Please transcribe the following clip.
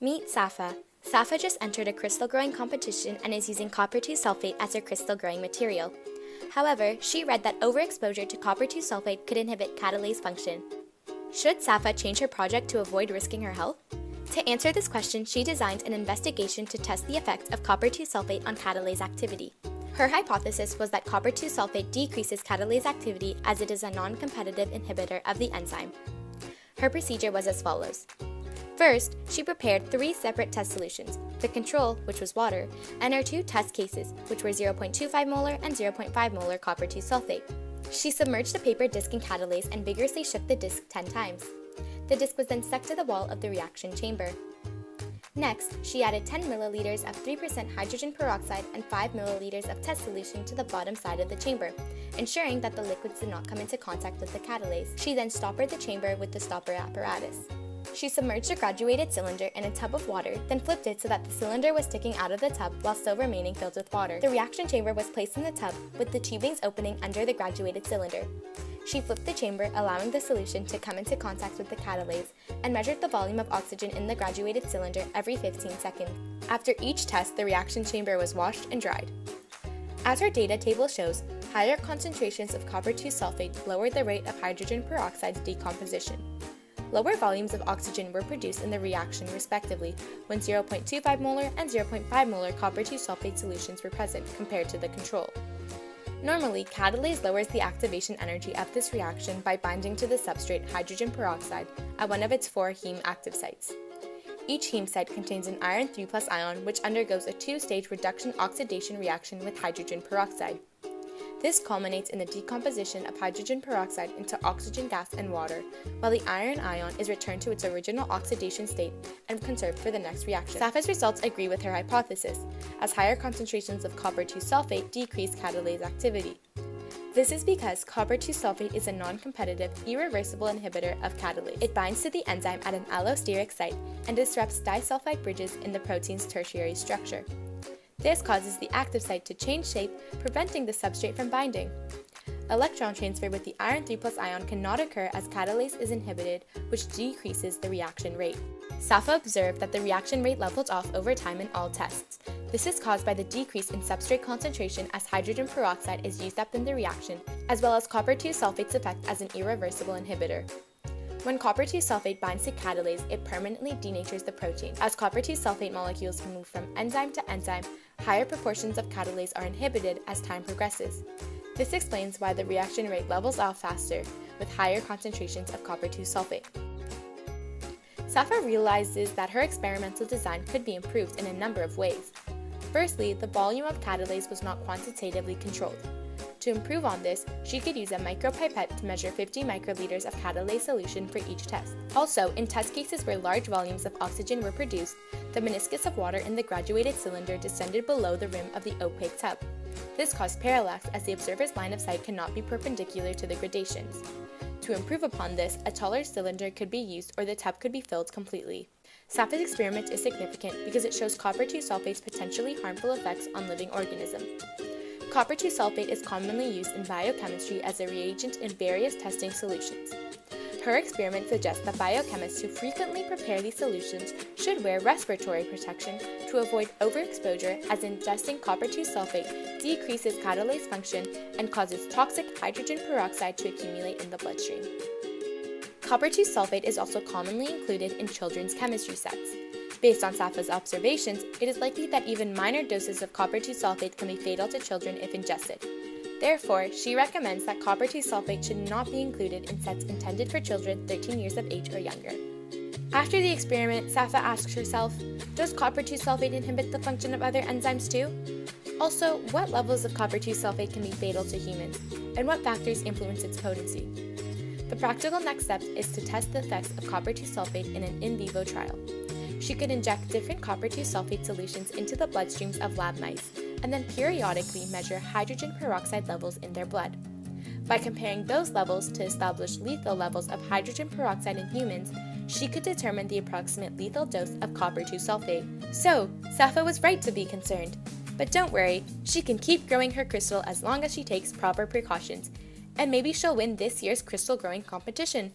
Meet Safa. Safa just entered a crystal growing competition and is using copper-2 sulfate as her crystal growing material. However, she read that overexposure to copper-2 sulfate could inhibit catalase function. Should Safa change her project to avoid risking her health? To answer this question, she designed an investigation to test the effect of copper-2 sulfate on catalase activity. Her hypothesis was that copper-2 sulfate decreases catalase activity as it is a non-competitive inhibitor of the enzyme. Her procedure was as follows. First, she prepared 3 separate test solutions, the control, which was water, and her 2 test cases, which were 0.25 molar and 0.5 molar copper-2 sulfate. She submerged a paper disc in catalase and vigorously shook the disc 10 times. The disc was then stuck to the wall of the reaction chamber. Next, she added 10 milliliters of 3% hydrogen peroxide and 5 milliliters of test solution to the bottom side of the chamber, ensuring that the liquids did not come into contact with the catalase. She then stoppered the chamber with the stopper apparatus. She submerged a graduated cylinder in a tub of water, then flipped it so that the cylinder was sticking out of the tub while still remaining filled with water. The reaction chamber was placed in the tub with the tubings opening under the graduated cylinder. She flipped the chamber, allowing the solution to come into contact with the catalase, and measured the volume of oxygen in the graduated cylinder every 15 seconds. After each test, the reaction chamber was washed and dried. As her data table shows, higher concentrations of copper-2 sulfate lowered the rate of hydrogen peroxide's decomposition. Lower volumes of oxygen were produced in the reaction respectively when 0.25 molar and 0.5 molar copper-2 sulfate solutions were present compared to the control. Normally, catalase lowers the activation energy of this reaction by binding to the substrate hydrogen peroxide at one of its 4 heme active sites. Each heme site contains an iron 3+ ion which undergoes a 2-stage reduction-oxidation reaction with hydrogen peroxide. This culminates in the decomposition of hydrogen peroxide into oxygen gas and water, while the iron ion is returned to its original oxidation state and conserved for the next reaction. Safa's results agree with her hypothesis, as higher concentrations of copper-2 sulfate decrease catalase activity. This is because copper-2 sulfate is a non-competitive, irreversible inhibitor of catalase. It binds to the enzyme at an allosteric site and disrupts disulfide bridges in the protein's tertiary structure. This causes the active site to change shape, preventing the substrate from binding. Electron transfer with the iron 3+ ion cannot occur as catalase is inhibited, which decreases the reaction rate. Safa observed that the reaction rate leveled off over time in all tests. This is caused by the decrease in substrate concentration as hydrogen peroxide is used up in the reaction, as well as copper-2 sulfate's effect as an irreversible inhibitor. When copper-2 sulfate binds to catalase, it permanently denatures the protein. As copper-2 sulfate molecules move from enzyme to enzyme, higher proportions of catalase are inhibited as time progresses. This explains why the reaction rate levels off faster with higher concentrations of copper-2 sulfate. Safa realizes that her experimental design could be improved in a number of ways. Firstly, the volume of catalase was not quantitatively controlled. To improve on this, she could use a micropipette to measure 50 microliters of catalase solution for each test. Also, in test cases where large volumes of oxygen were produced, the meniscus of water in the graduated cylinder descended below the rim of the opaque tub. This caused parallax as the observer's line of sight cannot be perpendicular to the gradations. To improve upon this, a taller cylinder could be used or the tub could be filled completely. Safa's experiment is significant because it shows copper-2 sulfate's potentially harmful effects on living organisms. Copper-2 sulfate is commonly used in biochemistry as a reagent in various testing solutions. Her experiment suggests that biochemists who frequently prepare these solutions should wear respiratory protection to avoid overexposure, as ingesting copper-2 sulfate decreases catalase function and causes toxic hydrogen peroxide to accumulate in the bloodstream. Copper-2 sulfate is also commonly included in children's chemistry sets. Based on Safa's observations, it is likely that even minor doses of copper-2 sulfate can be fatal to children if ingested. Therefore, she recommends that copper-2 sulfate should not be included in sets intended for children 13 years of age or younger. After the experiment, Safa asks herself, does copper-2 sulfate inhibit the function of other enzymes too? Also, what levels of copper-2 sulfate can be fatal to humans, and what factors influence its potency? The practical next step is to test the effects of copper-2 sulfate in an in vivo trial. She could inject different copper-2 sulfate solutions into the bloodstreams of lab mice, and then periodically measure hydrogen peroxide levels in their blood. By comparing those levels to establish lethal levels of hydrogen peroxide in humans, she could determine the approximate lethal dose of copper-2 sulfate. So, Safa was right to be concerned. But don't worry, she can keep growing her crystal as long as she takes proper precautions, and maybe she'll win this year's crystal growing competition.